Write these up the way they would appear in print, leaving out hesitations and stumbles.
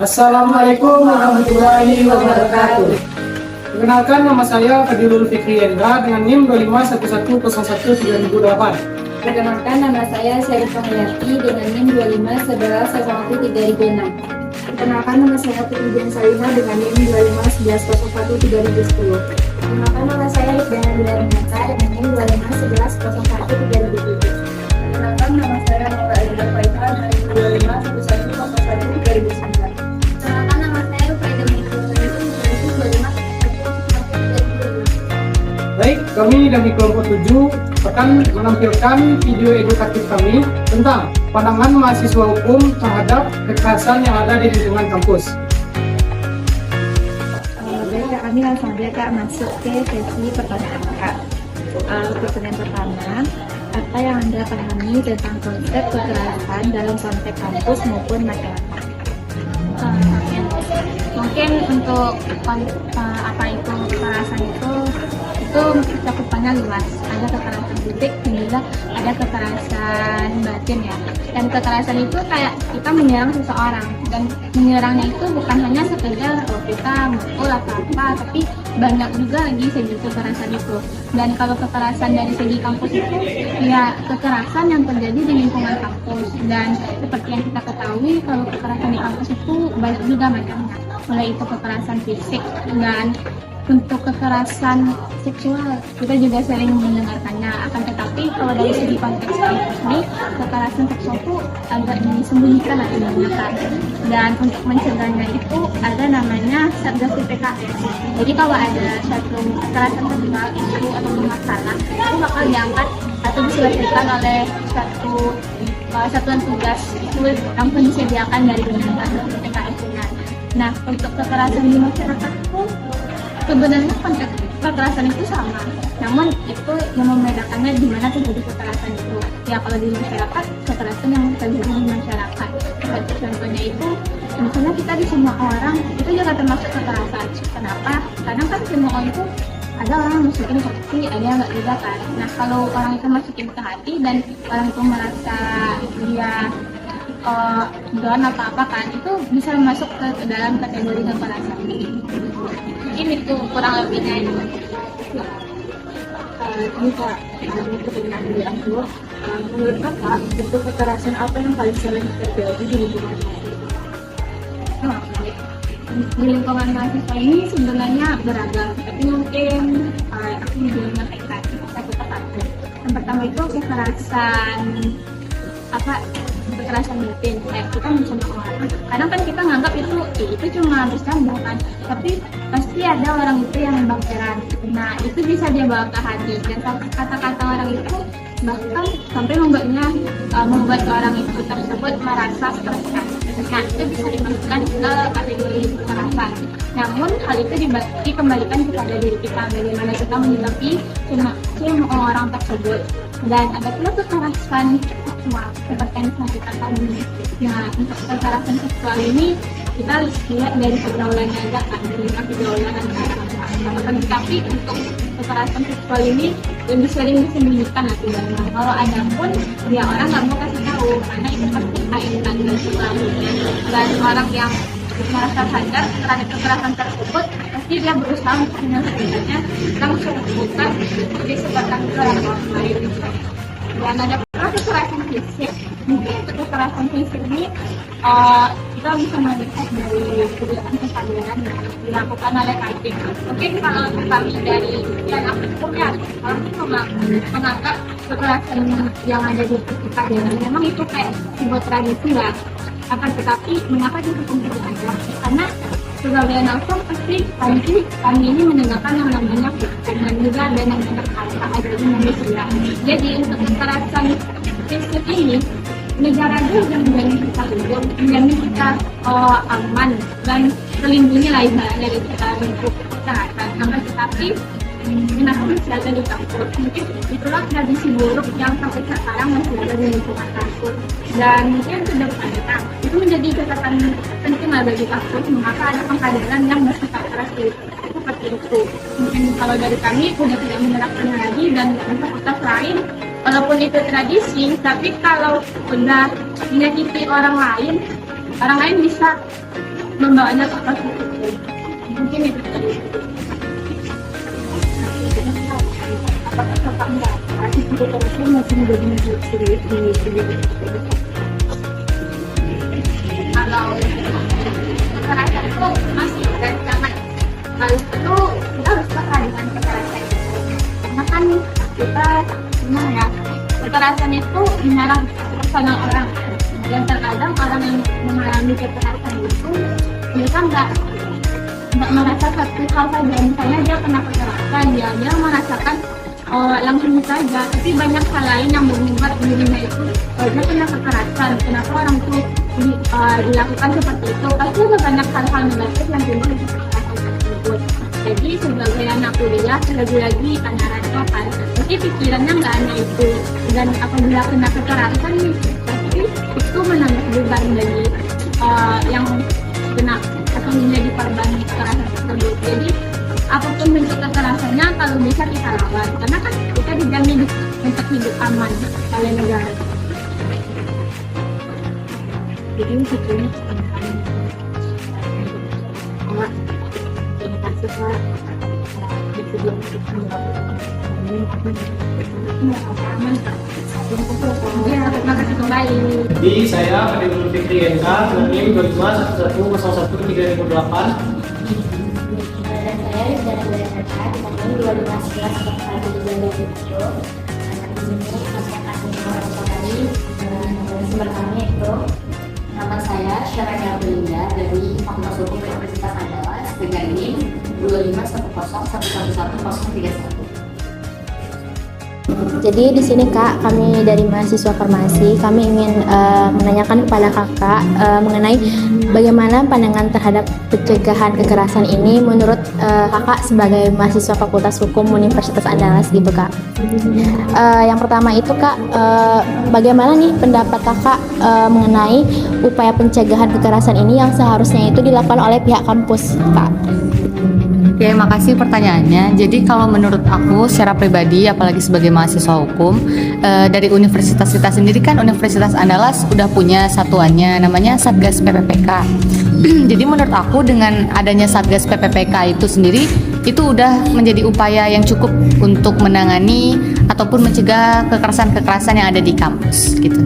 Assalamualaikum warahmatullahi wabarakatuh. Perkenalkan, nama saya Fadilul Fikri Hendra dengan NIM 251101-2008. Perkenalkan, nama saya Syarifah Hayati dengan NIM 251101-3006. Perkenalkan, nama saya Putri Dian Salina dengan NIM 251101-3010. Perkenalkan, nama saya Ibdana Bilarinata dengan NIM 251101-3007. Perkenalkan, nama saya Nora Elina Faithah dengan NIM 251101-3009. Perkenalkan, nama saya Rufaida Maitul dengan NIM 251101-3006. Baik, kami dari kelompok 7 akan menampilkan video edukatif kami tentang pandangan mahasiswa hukum terhadap kekerasan yang ada di lingkungan kampus. Baik, Kak, kami langsung aja Kak masuk ke sesi pertanyaan Kak. Pertanyaan pertama, apa yang Anda pahami tentang konsep kekerasan dalam konteks kampus maupun masyarakat? Mungkin untuk apa itu kekerasan itu cakupannya luas. Ada kekerasan fisik dan juga ada kekerasan batin ya. Dan kekerasan itu kayak kita menyerang seseorang, dan menyerangnya itu bukan hanya sekedar kita mukul atau apa, tapi banyak juga lagi segi kekerasan itu. Dan kalau kekerasan dari segi kampus itu ya kekerasan yang terjadi di lingkungan kampus, dan seperti yang kita ketahui kalau kekerasan di kampus itu banyak juga macamnya, mulai itu kekerasan fisik dan untuk kekerasan seksual kita juga sering mendengarkannya. Akan tetapi kalau dari segi konteks kampus ini, kekerasan seksual itu agak disembunyikan atau digunakan, dan untuk mencegahnya itu ada namanya Satgas PPKS. Jadi kalau ada satu kekerasan seksual itu atau masalah, itu bakal diangkat atau diselesaikan oleh satuan tugas itu yang disediakan dari pemerintah PPKS-nya. Nah, untuk kekerasan di masyarakat itu sebenarnya konteks kekerasan itu sama, namun itu yang membedakannya di mana terjadi kekerasan itu. Ya kalau di masyarakat, kekerasan yang terjadi di masyarakat. Seperti contohnya itu, misalnya kita di semua orang itu juga termasuk kekerasan. Kenapa? Karena kan semua orang itu ada orang yang masukin ke hati, ada yang nggak juga kan. Nah kalau orang itu masukin ke hati dan orang itu merasa dia down atau apa kan, itu bisa masuk ke dalam kategori kekerasan. Mungkin itu kurang lebihnya itu. Ini Kak, ini pertanyaan dari aku. Menurut Kakak, bentuk kekerasan apa yang paling sering terjadi di lingkungan mahasiswa? Di lingkungan mahasiswa ini sebenarnya beragam, tapi mungkin aku bisa menyampaikan satu persatu. Yang pertama itu kekerasan batin, kayak kita bersama orang. Kadang kan kita nganggap itu cuma bercanda kan, tapi pasti ada orang itu yang baperan. Nah itu bisa dia bawa ke hati, dan kata-kata orang itu bahkan sampai membuat orang itu tersebut merasa tertekan. Nah itu bisa dimasukkan ke kategori kekerasan. Namun hal itu dikembalikan kepada diri kita, bagaimana kita menyikapi semua orang tersebut. Dan ada pula kekerasan seksual seperti yang kita tahu. Nah untuk kekerasan seksual ini kita lihat dari pergaulannya aja kan, dari pergaulan antara orang. Tapi untuk kekerasan seksual ini lebih sering disembunyikan akibatnya. Kalau ada pun dia orang nggak mau kasih tahu, karena itu pasti kaitan dan selanjutnya. Dan orang yang merasa sadar terhadap kekerasan tersebut, pasti dia berusaha untuk menyelesaikannya langsung, bukan disebabkan ke orang lain. Dan ada pula kekerasan fisik. Mungkin untuk kekerasan fisik ini kita bisa melihat dari kegiatan kesadaran yang dilakukan oleh KIP. Mungkin kalau kami dari yang punya orang itu menganggap kekerasan yang ada di kesadaran memang itu kayak sebuah tradisi lah. Akan tetapi mengapa dihukum ada? Karena sebagai langsung pasti kami ini menegakkan yang namanya hukum, dan juga ada yang namanya hak asasi manusia. Jadi untuk kekerasan fisik ini negara juga menjamin kita hidup, menjamin kita aman dan terlindungi lah ibaratnya dari kita bentuk kekerasan. Akan tetapi kenapa masih ada di kampus? Mungkin itulah tradisi buruk yang sampai sekarang masih ada di lingkungan kampus. Dan mungkin ke depannya itu menjadi catatan penting lah bagi kampus, mengapa ada pengkaderan yang bersifat keras seperti itu. Mungkin kalau dari kami sudah tidak menerapkannya lagi, dan fakultas lain walaupun itu tradisi, tapi kalau sudah menyakiti orang lain bisa membawanya ke kelas itu. Mungkin itu tadi. Apakah kakak merasa itu masih menjadi sulit di Kalau kekerasan itu masih ada sangat kalau itu kita harus peka dengan kekerasan itu. Karena kan kita gimana ya, kekerasan itu menyerang personal orang, dan terkadang orang yang mengalami kekerasan itu mereka nggak merasa satu hal saja, misalnya dia kena kekerasan, dia merasakan langsung saja, tapi banyak hal lain yang membuat dirinya itu dia kena kekerasan. Kenapa orang itu dilakukan seperti itu? Pasti ada banyak hal-hal negatif yang timbul dari kekerasan tersebut. Jadi sebagai anak kuliah, lagi-lagi anak rantau kan, pasti pikirannya nggak hanya itu. Dan apabila kena kekerasan, pasti itu menambah beban bagi yang kena atau menjadi korban kekerasan tersebut. Jadi apapun bentuk kekerasannya, kalau bisa kita lawan, karena kan kita dijamin untuk hidup aman oleh negara. Jadi sebetulnya Kak, terima kasih Kak bersedia untuk menjawab Ya, terima kasih kembali. Jadi saya Fadil Fikri MK, NIM 25111308. Dan saya Rizana Beresaka, ditemani 2511 di sini masyarakat orang tua kami, sumber kami itu nama saya Syaranya Belinda dari Fakultas Hukum Universitas Andalas dengan NIM 2510111131. Jadi di sini Kak, kami dari mahasiswa farmasi, kami ingin menanyakan kepada Kakak mengenai bagaimana pandangan terhadap pencegahan kekerasan ini menurut Kakak sebagai mahasiswa Fakultas Hukum Universitas Andalas gitu Kak. Yang pertama itu Kak, bagaimana nih pendapat Kakak mengenai upaya pencegahan kekerasan ini yang seharusnya itu dilakukan oleh pihak kampus Kak? Oke, makasih pertanyaannya. Jadi kalau menurut aku secara pribadi, apalagi sebagai mahasiswa hukum, dari universitas kita sendiri kan Universitas Andalas udah punya satuannya namanya Satgas PPPK. Jadi menurut aku dengan adanya Satgas PPPK itu sendiri, itu udah menjadi upaya yang cukup untuk menangani ataupun mencegah kekerasan-kekerasan yang ada di kampus gitu.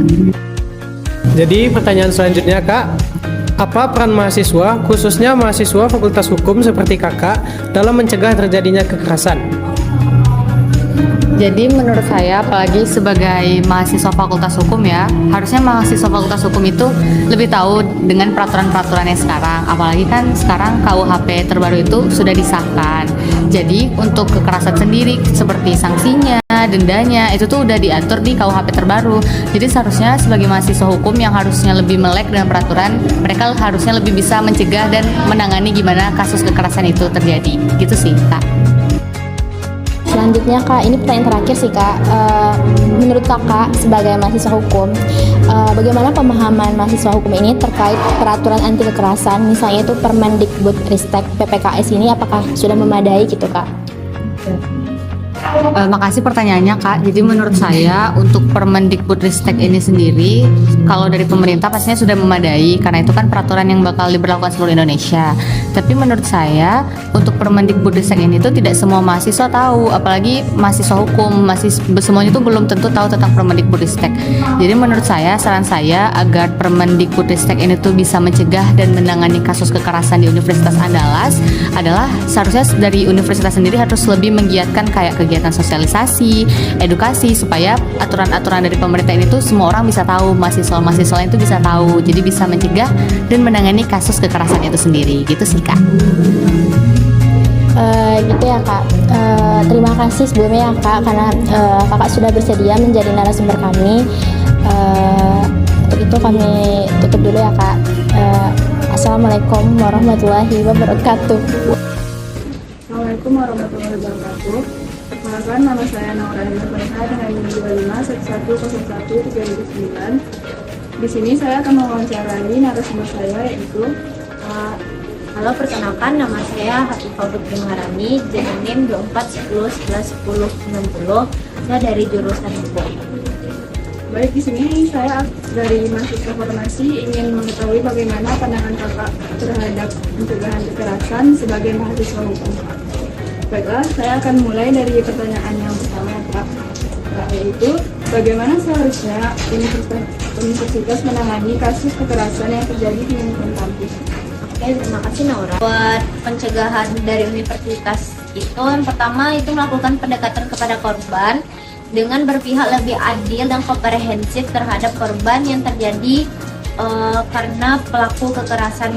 Jadi pertanyaan selanjutnya Kak, apa peran mahasiswa, khususnya mahasiswa Fakultas Hukum seperti Kakak, dalam mencegah terjadinya kekerasan? Jadi menurut saya, apalagi sebagai mahasiswa Fakultas Hukum ya, harusnya mahasiswa Fakultas Hukum itu lebih tahu dengan peraturan-peraturan yang sekarang. Apalagi kan sekarang KUHP terbaru itu sudah disahkan. Jadi untuk kekerasan sendiri seperti sanksinya, dendanya, itu tuh udah diatur di KUHP terbaru. Jadi seharusnya sebagai mahasiswa hukum yang harusnya lebih melek dengan peraturan, mereka harusnya lebih bisa mencegah dan menangani gimana kasus kekerasan itu terjadi. Gitu sih Kak. Selanjutnya Kak, ini pertanyaan terakhir sih Kak. Menurut Kakak sebagai mahasiswa hukum, bagaimana pemahaman mahasiswa hukum ini terkait peraturan anti kekerasan, misalnya itu Permendikbudristek PPKS ini, apakah sudah memadai gitu Kak? Makasih pertanyaannya Kak. Jadi menurut saya untuk Permendikbudristek ini sendiri, kalau dari pemerintah pastinya sudah memadai karena itu kan peraturan yang bakal diberlakukan seluruh Indonesia. Tapi menurut saya untuk Permendikbudristek ini tuh tidak semua mahasiswa tahu, apalagi mahasiswa hukum, semuanya itu belum tentu tahu tentang Permendikbudristek. Jadi menurut saya, saran saya agar Permendikbudristek ini tuh bisa mencegah dan menangani kasus kekerasan di Universitas Andalas adalah seharusnya dari universitas sendiri harus lebih menggiatkan kayak kegiatan sosialisasi, edukasi supaya aturan-aturan dari pemerintah ini tuh semua orang bisa tahu, mahasiswa itu bisa tahu, jadi bisa mencegah dan menangani kasus kekerasan itu sendiri. Gitu sih Kak. Gitu ya Kak. Terima kasih sebelumnya ya Kak karena Kakak sudah bersedia menjadi narasumber kami. Untuk itu kami tutup dulu ya Kak. Assalamualaikum warahmatullahi wabarakatuh. Assalamualaikum warahmatullahi wabarakatuh. Perkenalkan, nama saya Naurani Nurfaiha dengan NIM 2511111309. Di sini saya akan mewawancarai narasumber saya yaitu Halo, perkenalkan nama saya Hatifah Putri Maharani dengan NIM 2410111060. Saya dari jurusan hukum. Baik, di sini saya dari mahasiswa farmasi ingin mengetahui bagaimana pandangan kakak terhadap pencegahan kekerasan sebagai mahasiswa hukum. Baiklah, saya akan mulai dari pertanyaan yang pertama, Kak. Yaitu, bagaimana seharusnya universitas menangani kasus kekerasan yang terjadi di lingkungan kampus? Oke, terima kasih Naura. Buat pencegahan dari universitas itu, yang pertama itu melakukan pendekatan kepada korban dengan berpihak lebih adil dan komprehensif terhadap korban yang terjadi karena pelaku kekerasan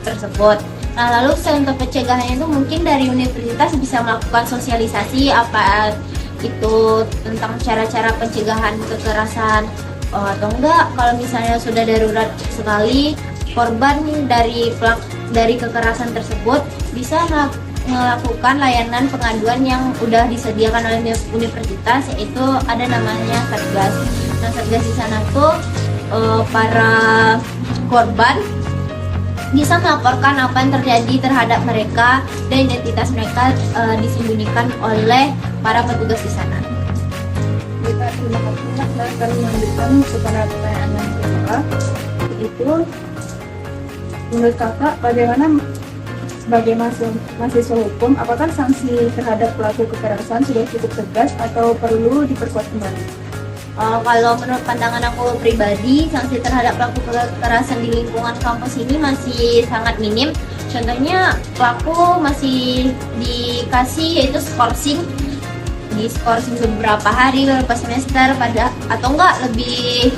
tersebut. Nah, lalu untuk pencegahannya itu mungkin dari universitas bisa melakukan sosialisasi apa itu tentang cara-cara pencegahan kekerasan atau enggak kalau misalnya sudah darurat sekali korban dari kekerasan tersebut bisa melakukan layanan pengaduan yang udah disediakan oleh universitas, yaitu ada namanya Satgas. Nah, Satgas di sana tuh para korban bisa melaporkan apa yang terjadi terhadap mereka dan identitas mereka disembunyikan oleh para petugas di sana. Kita terima kasih, Kak. Saya akan melanjutkan kepada pertanyaan yang kedua, yaitu menurut kakak bagaimana sebagai mahasiswa hukum, apakah sanksi terhadap pelaku kekerasan sudah cukup tegas atau perlu diperkuat kembali? Kalau menurut pandangan aku pribadi, sanksi terhadap pelaku kekerasan di lingkungan kampus ini masih sangat minim. Contohnya pelaku masih dikasih yaitu skorsing, di skorsing beberapa hari, beberapa semester atau enggak lebih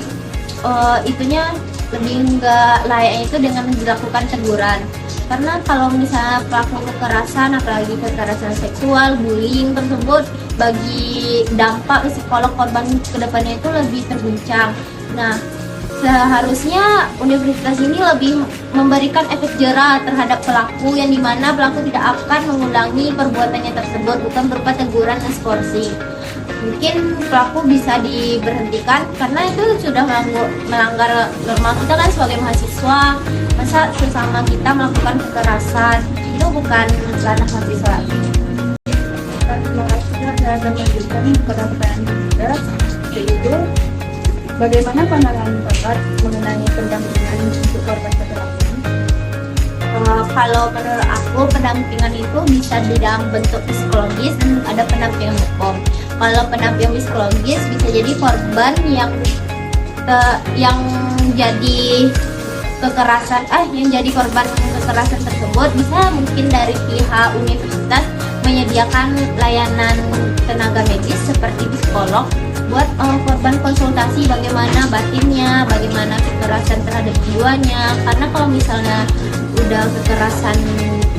lebih enggak layaknya itu dengan dilakukan teguran. Karena kalau misalnya pelaku kekerasan, apalagi kekerasan seksual, bullying tersebut, bagi dampak psikolog korban kedepannya itu lebih terguncang. Nah, seharusnya universitas ini lebih memberikan efek jera terhadap pelaku, yang dimana pelaku tidak akan mengulangi perbuatannya tersebut, bukan berupa teguran dan skorsing. Mungkin pelaku bisa diberhentikan karena itu sudah melanggar norma kita kan sebagai mahasiswa. Masa sesama kita melakukan kekerasan, itu bukan ranah mahasiswa. Terima kasih, Kak. Saya akan lanjutkan kepada pertanyaan ketiga, yaitu bagaimana pandangan kakak mengenai pendampingan untuk korban kekerasan? Kalau menurut aku pendampingan itu bisa di dalam bentuk psikologis dan ada pendampingan hukum. Kalau pendampingan psikologis bisa jadi korban yang jadi kekerasan, yang jadi korban kekerasan tersebut bisa mungkin dari pihak universitas menyediakan layanan tenaga medis seperti psikolog buat korban konsultasi bagaimana batinnya, bagaimana kekerasan terhadap jiwanya. Karena kalau misalnya udah kekerasan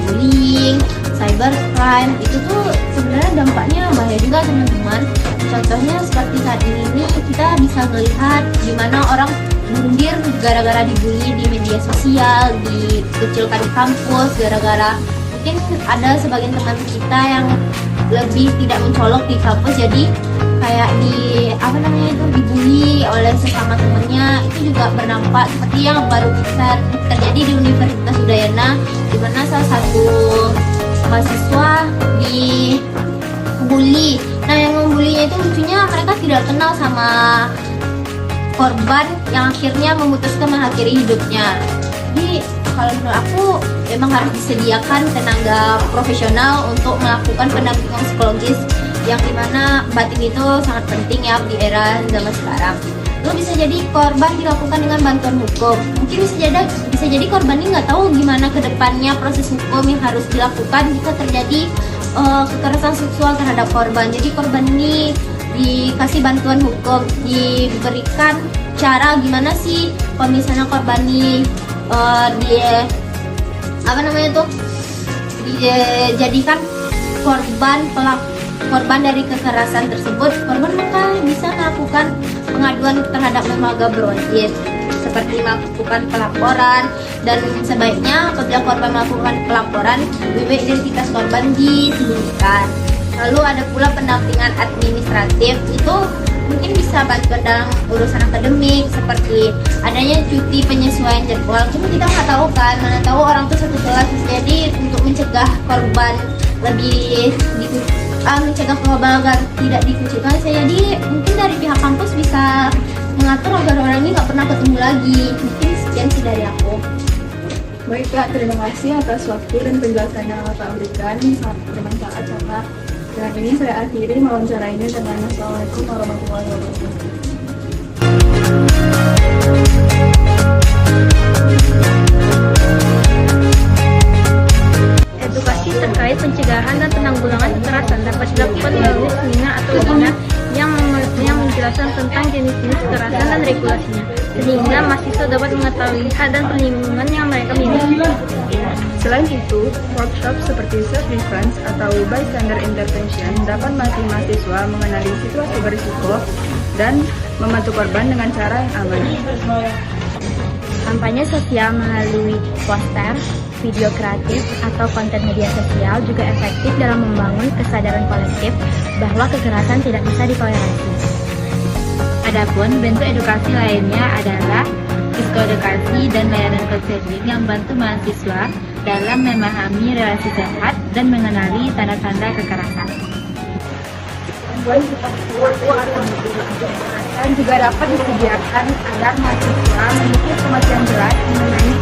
bullying, cybercrime, itu tuh sebenarnya dampaknya bahaya juga teman-teman. Contohnya seperti saat ini kita bisa melihat gimana orang mundir gara-gara dibully di media sosial, dikucilkan di kampus gara-gara mungkin ada sebagian teman kita yang lebih tidak mencolok di kampus, jadi kayak dibully oleh sesama temannya. Itu juga berdampak seperti yang baru bisa terjadi di Universitas Udayana, di mana salah satu mahasiswa dibully. Nah, yang membulinya itu lucunya mereka tidak kenal sama korban yang akhirnya memutuskan mengakhiri hidupnya. Jadi kalau menurut aku memang harus disediakan tenaga profesional untuk melakukan pendampingan psikologis, yang dimana batin itu sangat penting ya di era zaman sekarang. Lalu bisa jadi korban dilakukan dengan bantuan hukum. Mungkin bisa jadi korban ini nggak tahu gimana kedepannya proses hukum yang harus dilakukan jika terjadi kekerasan seksual terhadap korban. Jadi korban ini dikasih bantuan hukum, diberikan cara gimana sih kalau misalnya korban ini dijadikan korban dari kekerasan tersebut, korban maka bisa melakukan pengaduan terhadap lembaga berwajib seperti melakukan pelaporan, dan sebaiknya apabila korban melakukan pelaporan identitas korban disembunyikan. Lalu ada pula pendampingan administratif, itu mungkin bisa bantuan dalam urusan akademik seperti adanya cuti penyesuaian jadwal. Cuma kita nggak tahu kan, mana tahu orang tuh satu kelas. Jadi untuk mencegah korban mencegah korban agar tidak dikucilkan, jadi mungkin dari pihak kampus bisa mengatur agar orang ini nggak pernah ketemu lagi. Mungkin sekian sih dari aku. Baik Kak, terima kasih atas waktu dan penjelasan yang Kakak berikan, sangat bermanfaat Kakak. Dan ini saya akhiri wawancara ini dengan Assalamualaikum warahmatullahi wabarakatuh. Edukasi terkait pencegahan dan penanggulangan kekerasan dapat dilakukan melalui seminar atau webinar yang menjelaskan tentang jenis-jenis kekerasan dan regulasinya, sehingga mahasiswa dapat mengetahui hak dan perlindungan yang mereka miliki. Selain itu, workshop seperti self-defense atau bystander intervention dapat membantu mahasiswa mengenali situasi berisiko dan membantu korban dengan cara yang aman. Kampanye sosial melalui poster, video kreatif, atau konten media sosial juga efektif dalam membangun kesadaran kolektif bahwa kekerasan tidak bisa ditoleransi. Adapun bentuk edukasi lainnya adalah psikoedukasi dan layanan konseling yang membantu mahasiswa dalam memahami relasi sehat dan mengenali tanda-tanda kekerasan. Dan juga dapat disediakan agar mahasiswa memiliki pemahaman jelas mengenai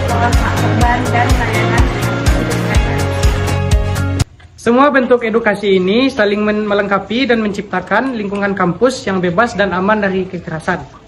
pola hak korban dan layanan edukasi. Semua bentuk edukasi ini saling melengkapi dan menciptakan lingkungan kampus yang bebas dan aman dari kekerasan.